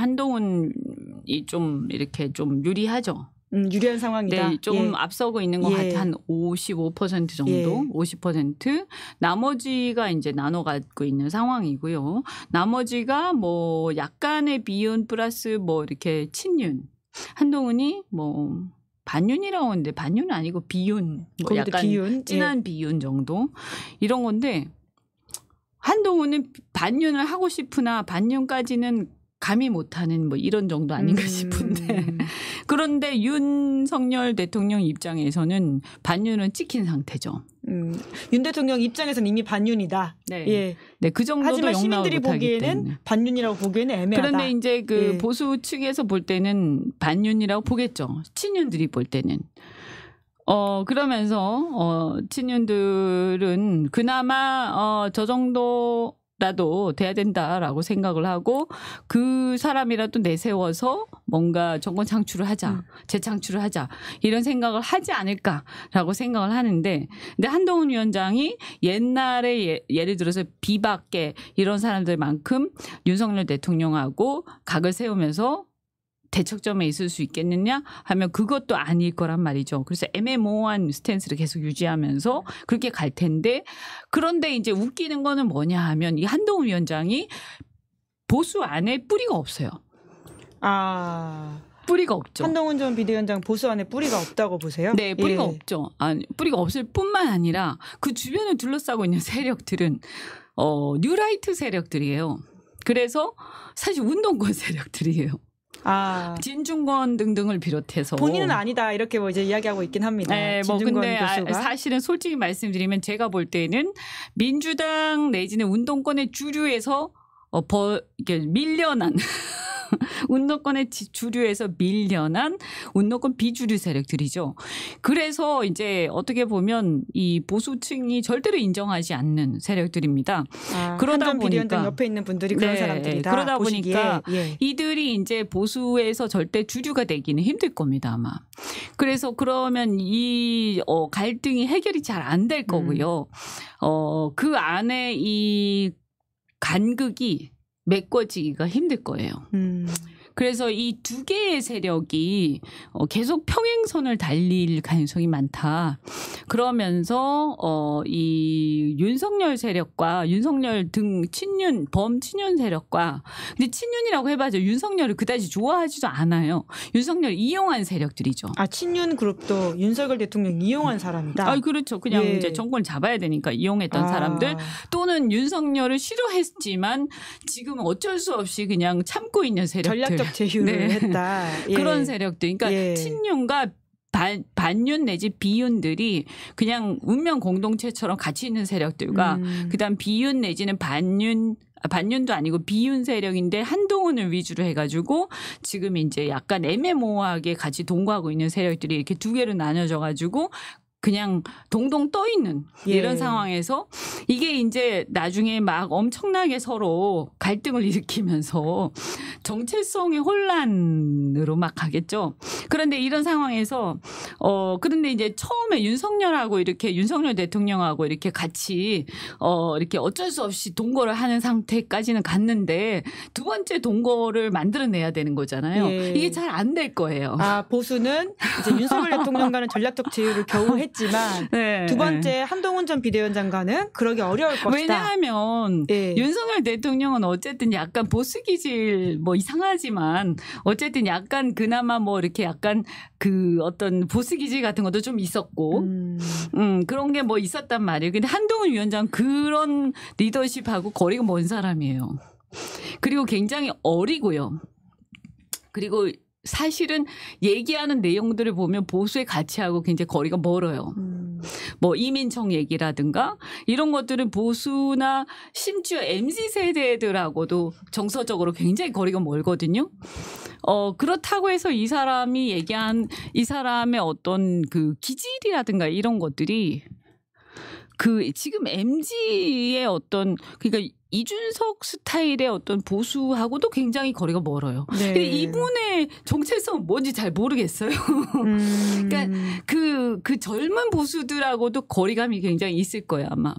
좀 이렇게 좀 유리하죠. 유리한 상황이다. 네, 좀 앞서고 있는 것 같아요. 한 55% 정도, 50%. 나머지가 이제 나눠 갖고 있는 상황이고요. 나머지가 뭐 약간의 비윤 플러스 뭐 이렇게 친윤. 한동훈이 뭐 반윤이라고 하는데 반윤은 아니고 비윤. 뭐 약간 비윤? 진한 비윤 정도. 이런 건데 한동훈은 반윤을 하고 싶으나 반윤까지는 감히 못하는 뭐 이런 정도 아닌가 싶은데 그런데 윤석열 대통령 입장에서는 반윤은 찍힌 상태죠. 윤 대통령 입장에서는 이미 반윤이다. 네, 예. 네, 그 정도도 하지만 시민들이 보기에는 때문에. 반윤이라고 보기에는 애매하다. 그런데 이제 그 보수 측에서 볼 때는 반윤이라고 보겠죠. 친윤들이 볼 때는. 그러면서 친윤들은 그나마 저 정도라도 돼야 된다라고 생각을 하고 그 사람이라도 내세워서 뭔가 정권 창출을 하자, 재창출을 하자 이런 생각을 하지 않을까라고 생각을 하는데, 근데 한동훈 위원장이 옛날에 예를 들어서 비박계 이런 사람들만큼 윤석열 대통령하고 각을 세우면서 대척점에 있을 수 있겠느냐 하면 그것도 아닐 거란 말이죠. 그래서 애매모호한 스탠스를 계속 유지하면서 그렇게 갈 텐데, 그런데 이제 웃기는 거는 뭐냐 하면 이 한동훈 위원장이 보수 안에 뿌리가 없어요. 뿌리가 없죠. 한동훈 전 비대위원장 보수 안에 뿌리가 없다고 보세요? 네, 뿌리가 없죠. 뿌리가 없을 뿐만 아니라 그 주변을 둘러싸고 있는 세력들은 뉴라이트 세력들이에요. 그래서 사실 운동권 세력들이에요. 진중권 등등을 비롯해서 본인은 아니다 이렇게 뭐 이제 이야기하고 있긴 합니다. 네, 뭐 근데 사실은 솔직히 말씀드리면 제가 볼 때는 민주당 내지는 운동권의 주류에서 이렇게 밀려난 운동권의 주류에서 밀려난 운동권 비주류 세력들이죠. 그래서 이제 어떻게 보면 이 보수층이 절대로 인정하지 않는 세력들입니다. 그러다 보니까 옆에 있는 분들이 그런 사람들이다. 그러다 보니까 이들이 이제 보수에서 절대 주류가 되기는 힘들 겁니다, 아마. 그래서 그러면 이 갈등이 해결이 잘 안 될 거고요. 그 안에 이 간극이 메꿔지기가 힘들 거예요. 그래서 이 두 개의 세력이 계속 평행선을 달릴 가능성이 많다. 그러면서 이 윤석열 세력과 윤석열 등 친윤, 범친윤 세력과, 근데 친윤이라고 해봐도 윤석열을 그다지 좋아하지도 않아요. 윤석열 이용한 세력들이죠. 친윤 그룹도 윤석열 대통령 이용한 사람이다. 그렇죠. 그냥 이제 정권을 잡아야 되니까 이용했던 사람들, 또는 윤석열을 싫어했지만 지금 어쩔 수 없이 그냥 참고 있는 세력들. 전략적 제휴를 했다. 그런 세력들. 그러니까 친윤과 반윤 내지 비윤들이 그냥 운명 공동체처럼 같이 있는 세력들과 그다음 비윤 내지는 반윤도 아니고 비윤 세력인데 한동훈을 위주로 해가지고 지금 이제 약간 애매모호하게 같이 동거하고 있는 세력들이 이렇게 두 개로 나눠져 가지고 그냥 동동 떠 있는 이런 상황에서 이게 이제 나중에 막 엄청나게 서로 갈등을 일으키면서 정체성의 혼란으로 막 가겠죠. 그런데 이런 상황에서 그런데 이제 처음에 윤석열하고 이렇게 윤석열 대통령하고 이렇게 같이 이렇게 어쩔 수 없이 동거를 하는 상태까지는 갔는데 두 번째 동거를 만들어내야 되는 거잖아요. 이게 잘 안 될 거예요. 보수는 이제 윤석열 대통령과는 전략적 제휴를 겨우 했지만 두 번째 한동훈 전 비대위원장과는 그러기 어려울 것이다. 왜냐하면 윤석열 대통령은 어쨌든 약간 보수 기질 뭐 이상하지만 어쨌든 약간 그나마 뭐 이렇게 약간 그 어떤 보수 기질 같은 것도 좀 있었고 그런 게 뭐 있었단 말이에요. 근데 한동훈 위원장 그런 리더십하고 거리가 먼 사람이에요. 그리고 굉장히 어리고요. 그리고 사실은 얘기하는 내용들을 보면 보수의 가치하고 굉장히 거리가 멀어요. 뭐 이민청 얘기라든가 이런 것들은 보수나 심지어 MZ세대들하고도 정서적으로 굉장히 거리가 멀거든요. 그렇다고 해서 이 사람이 얘기한 이 사람의 어떤 그 기질이라든가 이런 것들이 그 지금 MZ의 어떤 그러니까 이준석 스타일의 어떤 보수하고도 굉장히 거리가 멀어요. 근데 이분의 정체성은 뭔지 잘 모르겠어요. 그러니까 그 젊은 보수들하고도 거리감이 굉장히 있을 거예요, 아마.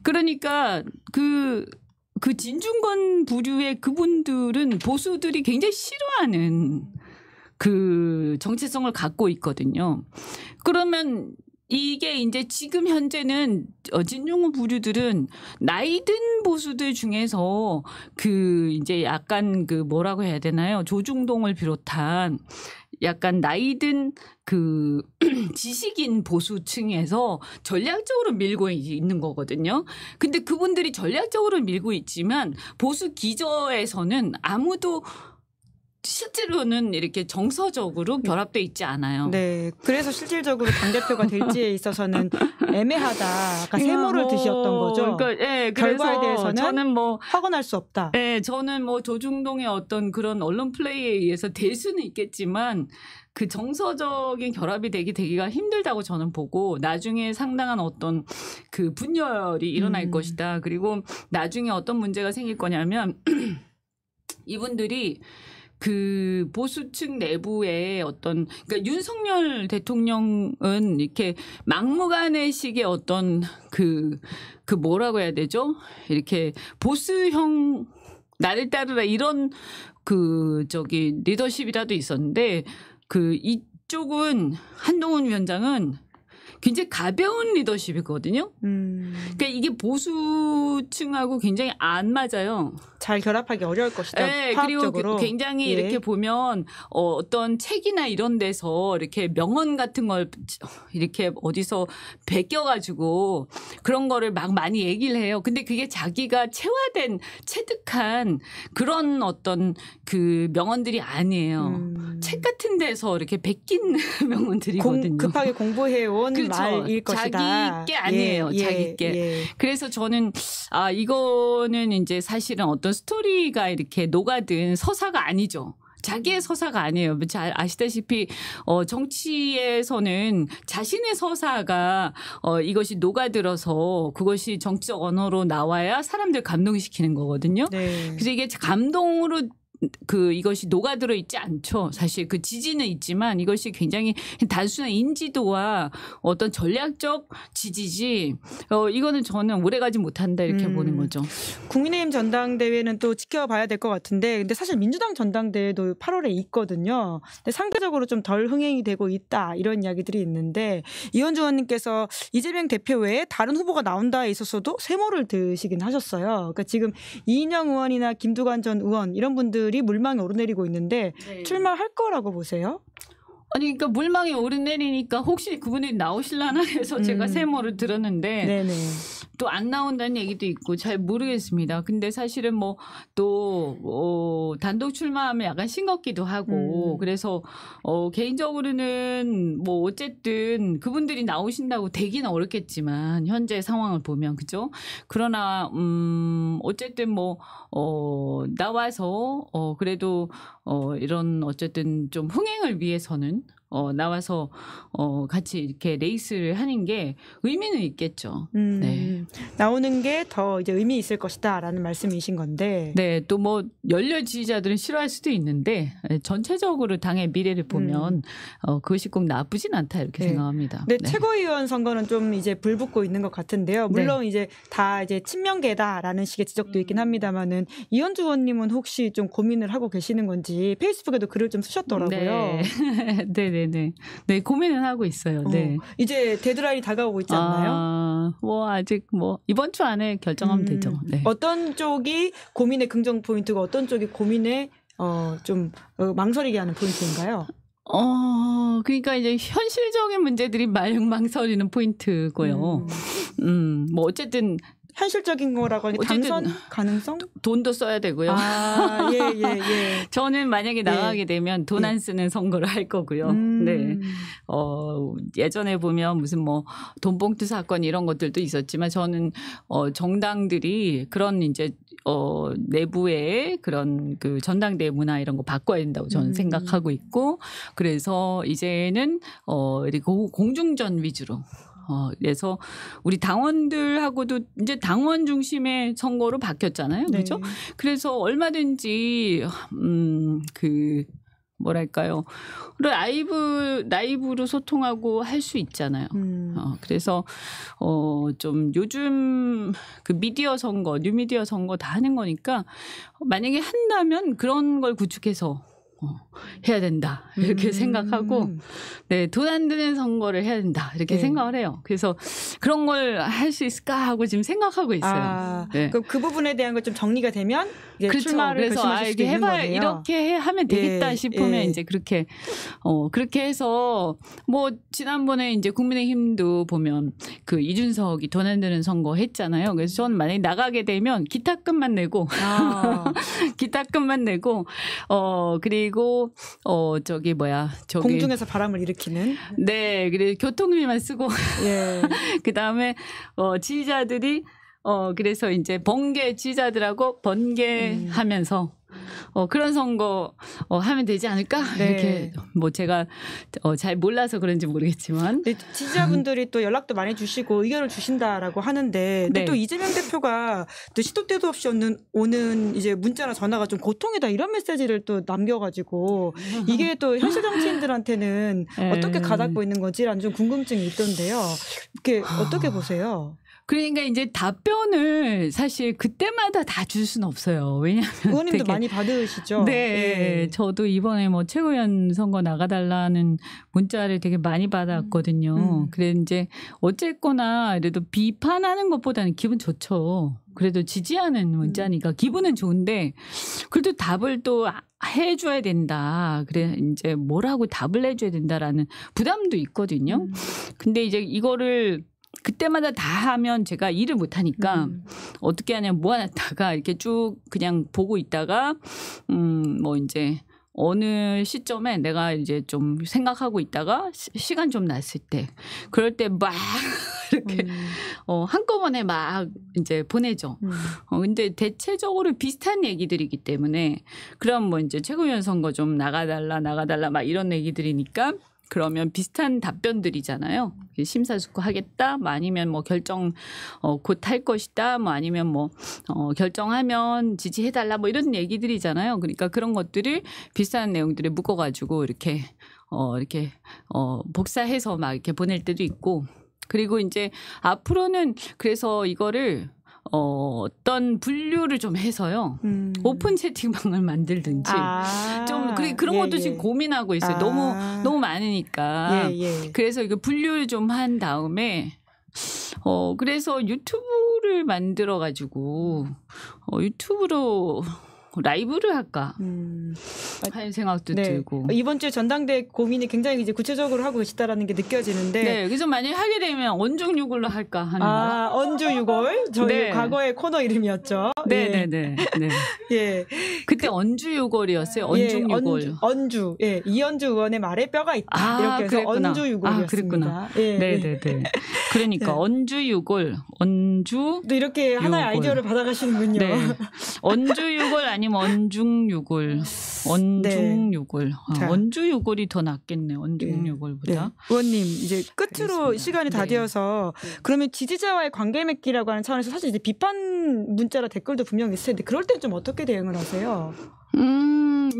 그러니까 그 진중권 부류의 그분들은 보수들이 굉장히 싫어하는 그 정체성을 갖고 있거든요. 그러면 이게 이제 지금 현재는 진중권 부류들은 나이 든 보수들 중에서 그 이제 약간 그 뭐라고 해야 되나요? 조중동을 비롯한 약간 나이 든 그 지식인 보수층에서 전략적으로 밀고 있는 거거든요. 근데 그분들이 전략적으로 밀고 있지만 보수 기저에서는 아무도 실제로는 이렇게 정서적으로 결합돼 있지 않아요. 네. 그래서 실질적으로 당대표가 될지에 있어서는 애매하다. 아까 세모를 드셨던 거죠. 그러니까, 예, 결과에 대해서는 저는 뭐 확언할 수 없다. 예, 저는 뭐 조중동의 어떤 그런 언론 플레이에 의해서 될 수는 있겠지만 그 정서적인 결합이 되기가 힘들다고 저는 보고 나중에 상당한 어떤 그 분열이 일어날 것이다. 그리고 나중에 어떤 문제가 생길 거냐면 이분들이 그 보수층 내부의 어떤 그러니까 윤석열 대통령은 이렇게 막무가내식의 어떤 그 뭐라고 해야 되죠? 이렇게 보수형 나를 따르라 이런 그 리더십이라도 있었는데 그 이쪽은 한동훈 위원장은 굉장히 가벼운 리더십이거든요. 그러니까 이게 보수층하고 굉장히 안 맞아요. 잘 결합하기 어려울 것이다. 네, 화학적으로. 그리고 굉장히 이렇게 보면 어떤 책이나 이런 데서 이렇게 명언 같은 걸 이렇게 어디서 베껴가지고 그런 거를 막 많이 얘기를 해요. 근데 그게 자기가 체득한 그런 어떤 그 명언들이 아니에요. 책 같은 데서 이렇게 베낀 명언들이거든요. 급하게 공부해온 그렇죠. 말일 것이다. 자기 게 아니에요. 자기 게. 그래서 저는 이거는 이제 사실은 어떤 스토리가 이렇게 녹아든 서사가 아니죠. 자기의 서사가 아니에요. 잘 아시다시피 정치에서는 자신의 서사가 이것이 녹아들어서 그것이 정치적 언어로 나와야 사람들 감동시키는 거거든요. 네. 그래서 이게 감동으로 이것이 녹아들어 있지 않죠. 사실 그 지지는 있지만 이것이 굉장히 단순한 인지도와 어떤 전략적 지지지 이거는 저는 오래가지 못한다 이렇게 보는 거죠. 국민의힘 전당대회는 또 지켜봐야 될 것 같은데 근데 사실 민주당 전당대회도 8월에 있거든요. 근데 상대적으로 좀 덜 흥행이 되고 있다 이런 이야기들이 있는데 이현주 의원님께서 이재명 대표 외에 다른 후보가 나온다에 있어서도 세모를 드시긴 하셨어요. 그러니까 지금 이인영 의원이나 김두관 전 의원 이런 분들이 물망에 오르내리고 있는데 네. 출마할 거라고 보세요? 아니 그러니까 물망에 오르내리니까 혹시 그분이 나오실라나 해서 제가 세모를 들었는데 또 안 나온다는 얘기도 있고 잘 모르겠습니다. 근데 사실은 뭐 또 단독 출마하면 약간 싱겁기도 하고 그래서 개인적으로는 뭐 어쨌든 그분들이 나오신다고 되기는 어렵겠지만 현재 상황을 보면 그죠? 그러나 어쨌든 뭐 나와서 그래도 이런 어쨌든 좀 흥행을 위해서는 나와서 같이 이렇게 레이스를 하는 게 의미는 있겠죠. 네. 나오는 게 더 이제 의미 있을 것이다라는 말씀이신 건데. 네, 또 뭐 열렬 지지자들은 싫어할 수도 있는데 전체적으로 당의 미래를 보면 그것이 꼭 나쁘진 않다 이렇게 생각합니다. 네, 최고위원 선거는 좀 이제 불붙고 있는 것 같은데요. 물론 이제 다 이제 친명계다라는 식의 지적도 있긴 합니다만은 이현주 의원님은 혹시 좀 고민을 하고 계시는 건지 페이스북에도 글을 좀 쓰셨더라고요. 네, 고민은 하고 있어요. 네. 이제 데드라인이 다가오고 있지 않나요? 뭐 아직 뭐 이번 주 안에 결정하면 되죠. 네. 어떤 쪽이 고민의 긍정 포인트고 어떤 쪽이 고민의 좀 망설이게 하는 포인트인가요? 그러니까 이제 현실적인 문제들이 망설이는 포인트고요. 뭐 어쨌든 현실적인 거라고 하니 당선 가능성? 돈도 써야 되고요. 예. 저는 만약에 나가게 되면 돈 안 쓰는 선거를 할 거고요. 네. 예전에 보면 무슨 뭐 돈봉투 사건 이런 것들도 있었지만 저는 정당들이 그런 이제 내부의 그런 그 전당대회 문화 이런 거 바꿔야 된다고 저는 생각하고 있고 그래서 이제는 공중전 위주로 그래서 우리 당원들하고도 이제 당원 중심의 선거로 바뀌었잖아요. 그렇죠? 그래서 얼마든지 뭐랄까요. 라이브로 소통하고 할 수 있잖아요. 그래서 좀 요즘 그 미디어 선거, 뉴미디어 선거 다 하는 거니까 만약에 한다면 그런 걸 구축해서 해야 된다 이렇게 생각하고 돈 안 드는 선거를 해야 된다 이렇게 생각을 해요. 그래서 그런 걸 할 수 있을까 하고 지금 생각하고 있어요. 그럼 그 부분에 대한 걸 좀 정리가 되면 이제 그렇죠. 출마를 그래서 이렇게 해봐야 이렇게 하면 되겠다 싶으면 이제 그렇게 해서 뭐 지난번에 이제 국민의힘도 보면 그 이준석이 돈 안 드는 선거 했잖아요. 그래서 저는 만약에 나가게 되면 기타금만 내고 기타금만 내고 그리고 그리고 저기 공중에서 바람을 일으키는. 네, 그리고 교통비만 쓰고. 예. 그다음에 지지자들이 그래서 이제 지지자들하고 번개하면서 그런 선거 하면 되지 않을까? 네. 이렇게 뭐 제가 잘 몰라서 그런지 모르겠지만 네, 지지자분들이 또 연락도 많이 주시고 의견을 주신다라고 하는데 네. 또 이재명 대표가 또 시도 때도 없이 오는 이제 문자나 전화가 좀 고통이다 이런 메시지를 또 남겨가지고 이게 또 현실 정치인들한테는 어떻게 가닿고 있는 건지라는 좀 궁금증이 있던데요. 이렇게 어떻게 보세요? 그러니까 이제 답변을 사실 그때마다 다 줄 수는 없어요. 왜냐하면 의원님도 많이 받으시죠? 네, 저도 이번에 뭐 최고위원 선거 나가달라는 문자를 되게 많이 받았거든요. 그래 이제 어쨌거나 그래도 비판하는 것보다는 기분 좋죠. 그래도 지지하는 문자니까 기분은 좋은데 그래도 답을 또 해줘야 된다. 그래 이제 뭐라고 답을 해줘야 된다라는 부담도 있거든요. 근데 이제 이거를 그때마다 다 하면 제가 일을 못 하니까 어떻게 하냐면 모아놨다가 이렇게 쭉 그냥 보고 있다가 뭐 이제 어느 시점에 내가 이제 좀 생각하고 있다가 시간 좀 났을 때 그럴 때 막 이렇게 한꺼번에 막 이제 보내죠. 근데 대체적으로 비슷한 얘기들이기 때문에 그럼 뭐 이제 최고위원 선거 좀 나가달라 막 이런 얘기들이니까 그러면 비슷한 답변들이잖아요. 심사숙고하겠다, 뭐 아니면 뭐 결정 곧 할 것이다, 뭐 아니면 뭐 결정하면 지지해달라, 뭐 이런 얘기들이잖아요. 그러니까 그런 것들을 비슷한 내용들을 묶어가지고 이렇게 복사해서 막 이렇게 보낼 때도 있고. 그리고 이제 앞으로는 그래서 이거를 어떤 분류를 좀 해서요. 오픈 채팅방을 만들든지 좀 그런 것도 지금 고민하고 있어요. 너무 많으니까. 그래서 이거 분류를 좀 한 다음에 그래서 유튜브를 만들어 가지고 유튜브로 라이브를 할까 하는 생각도 들고. 이번 주에 전당대회 고민이 굉장히 이제 구체적으로 하고 계시다라는 게 느껴지는데. 네, 그래서 만약에 하게 되면 언중유골로 할까 하는 거. 언주유골 저희 과거의 코너 이름이었죠. 네네네. 예. 그때 언주유골이었어요. 언중유골. 언주. 예, 이현주 의원의 말에 뼈가 있다. 이렇게 해서 그랬구나. 언주유골이었습니다. 그랬구나. 네네네. 그러니까 언주유골, 또 이렇게 하나의 아이디어를 받아가시는군요. 네. 언주유골 아니면 언중유골. 언중유골. 언주유골이 더 낫겠네. 언중유골보다. 의원님 이제 끝으로 알겠습니다. 시간이 다 되어서 그러면 지지자와의 관계 맺기라고 하는 차원에서 사실 이제 비판 문자나 댓글도 분명히 있을 텐데 그럴 땐 좀 어떻게 대응을 하세요?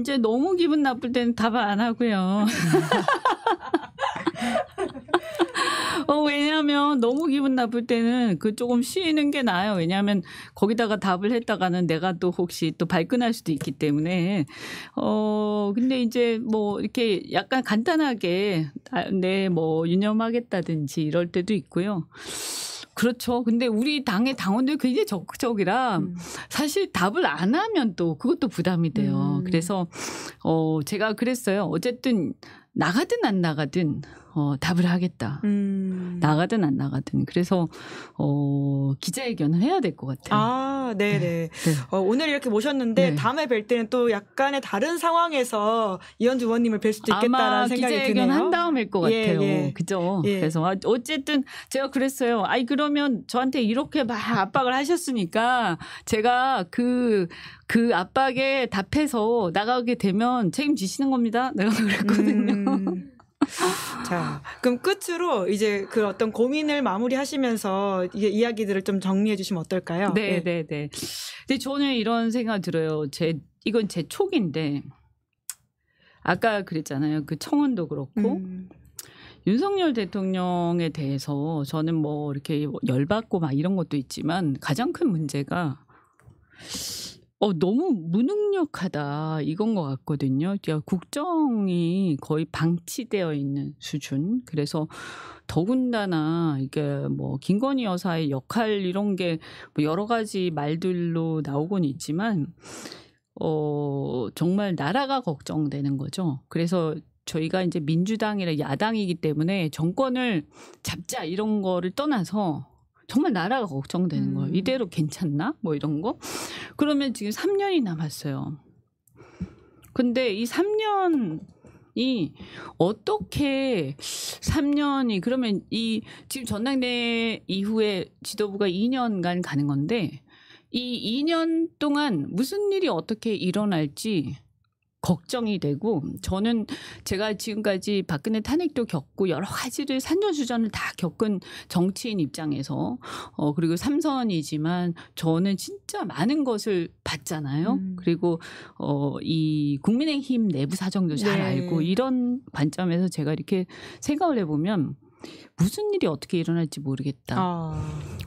이제 너무 기분 나쁠 때는 답을 안 하고요. 왜냐하면 너무 기분 나쁠 때는 조금 쉬는 게 나아요. 왜냐하면 거기다가 답을 했다가는 내가 또 혹시 또 발끈할 수도 있기 때문에. 근데 이제 뭐 이렇게 약간 간단하게 뭐 유념하겠다든지 이럴 때도 있고요. 그렇죠. 근데 우리 당의 당원들이 굉장히 적극적이라 사실 답을 안 하면 또 그것도 부담이 돼요. 그래서 제가 그랬어요. 어쨌든 나가든 안 나가든 답을 하겠다. 나가든 안 나가든. 그래서 기자회견을 해야 될 것 같아요. 네네. 오늘 이렇게 모셨는데 다음에 뵐 때는 또 약간의 다른 상황에서 이현주 의원님을 뵐 수도 있겠다라는 생각이 드네요. 기자회견 한 다음일 것 같아요. 그죠? 그래서 어쨌든 제가 그랬어요. 그러면 저한테 이렇게 막 압박을 하셨으니까 제가 그 압박에 답해서 나가게 되면 책임지시는 겁니다. 내가 그랬거든요. 자, 그럼 끝으로 이제 그 어떤 고민을 마무리하시면서 이야기들을 좀 정리해 주시면 어떨까요? 네네네. 근데 저는 이런 생각 들어요. 이건 제 촉인데 아까 그랬잖아요. 그 청원도 그렇고 윤석열 대통령에 대해서 저는 뭐 이렇게 열받고 막 이런 것도 있지만 가장 큰 문제가 너무 무능력하다 이건 것 같거든요. 국정이 거의 방치되어 있는 수준. 그래서 더군다나 이게 뭐 김건희 여사의 역할 이런 게 뭐 여러 가지 말들로 나오곤 있지만 정말 나라가 걱정되는 거죠. 그래서 저희가 이제 민주당이라 야당이기 때문에 정권을 잡자 이런 거를 떠나서 정말 나라가 걱정되는 거예요. 이대로 괜찮나? 뭐 이런 거. 그러면 지금 3년이 남았어요. 근데 이 3년이 어떻게 3년이 그러면 이 지금 전당대회 이후에 지도부가 2년간 가는 건데 이 2년 동안 무슨 일이 어떻게 일어날지 걱정이 되고 저는 제가 지금까지 박근혜 탄핵도 겪고 여러 가지를 산전수전을 다 겪은 정치인 입장에서 그리고 3선이지만 저는 진짜 많은 것을 봤잖아요. 그리고 이 국민의힘 내부 사정도 잘 알고 이런 관점에서 제가 이렇게 생각을 해보면 무슨 일이 어떻게 일어날지 모르겠다.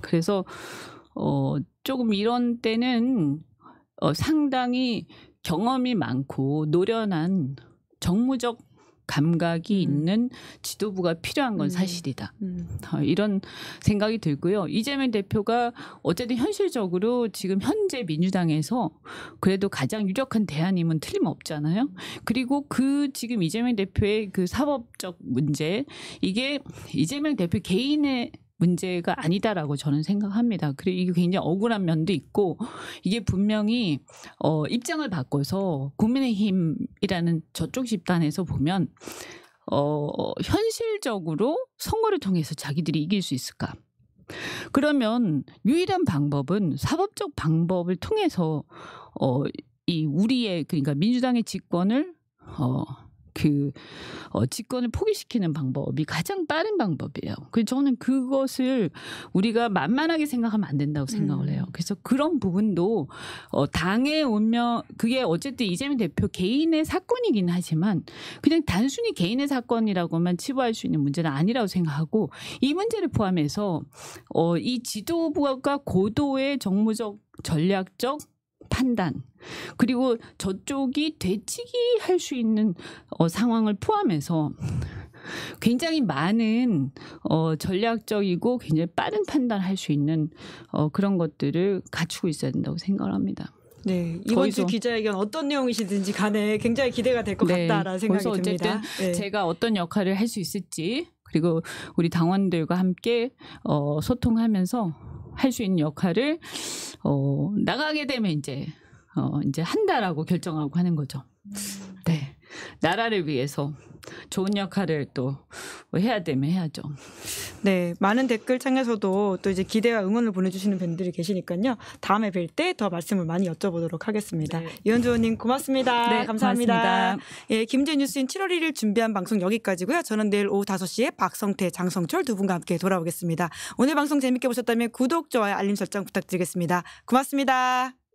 그래서 조금 이런 때는 상당히 경험이 많고 노련한 정무적 감각이 있는 지도부가 필요한 건 사실이다. 이런 생각이 들고요. 이재명 대표가 어쨌든 현실적으로 지금 현재 민주당에서 그래도 가장 유력한 대안임은 틀림없잖아요. 그리고 그 지금 이재명 대표의 그 사법적 문제 이게 이재명 대표 개인의 문제가 아니다라고 저는 생각합니다. 그리고 이게 굉장히 억울한 면도 있고 이게 분명히 입장을 바꿔서 국민의힘이라는 저쪽 집단에서 보면 현실적으로 선거를 통해서 자기들이 이길 수 있을까? 그러면 유일한 방법은 사법적 방법을 통해서 이 우리의 그러니까 민주당의 집권을 집권을 포기시키는 방법이 가장 빠른 방법이에요. 그래서 저는 그것을 우리가 만만하게 생각하면 안 된다고 생각을 해요. 그래서 그런 부분도 당의 운명 그게 어쨌든 이재명 대표 개인의 사건이긴 하지만 그냥 단순히 개인의 사건이라고만 치부할 수 있는 문제는 아니라고 생각하고 이 문제를 포함해서 이 지도부가 고도의 정무적 전략적 판단 그리고 저쪽이 되치기 할 수 있는 상황을 포함해서 굉장히 많은 전략적이고 굉장히 빠른 판단할 수 있는 그런 것들을 갖추고 있어야 된다고 생각을 합니다. 네, 이번 주 기자회견 어떤 내용이시든지 간에 굉장히 기대가 될 것 같다라는 생각이 듭니다. 어쨌든 제가 어떤 역할을 할 수 있을지 그리고 우리 당원들과 함께 소통하면서 할 수 있는 역할을 나가게 되면 이제 한다라고 결정하고 하는 거죠. 네, 나라를 위해서 좋은 역할을 또 해야 되면 해야죠. 네, 많은 댓글창에서도 또 이제 기대와 응원을 보내주시는 분들이 계시니까요. 다음에 뵐 때 더 말씀을 많이 여쭤보도록 하겠습니다. 네. 이현주 의원님 고맙습니다. 네, 감사합니다. 고맙습니다. 예, 김제 뉴스인 7월 1일 준비한 방송 여기까지고요. 저는 내일 오후 5시에 박성태, 장성철 두 분과 함께 돌아오겠습니다. 오늘 방송 재밌게 보셨다면 구독, 좋아요, 알림 설정 부탁드리겠습니다. 고맙습니다.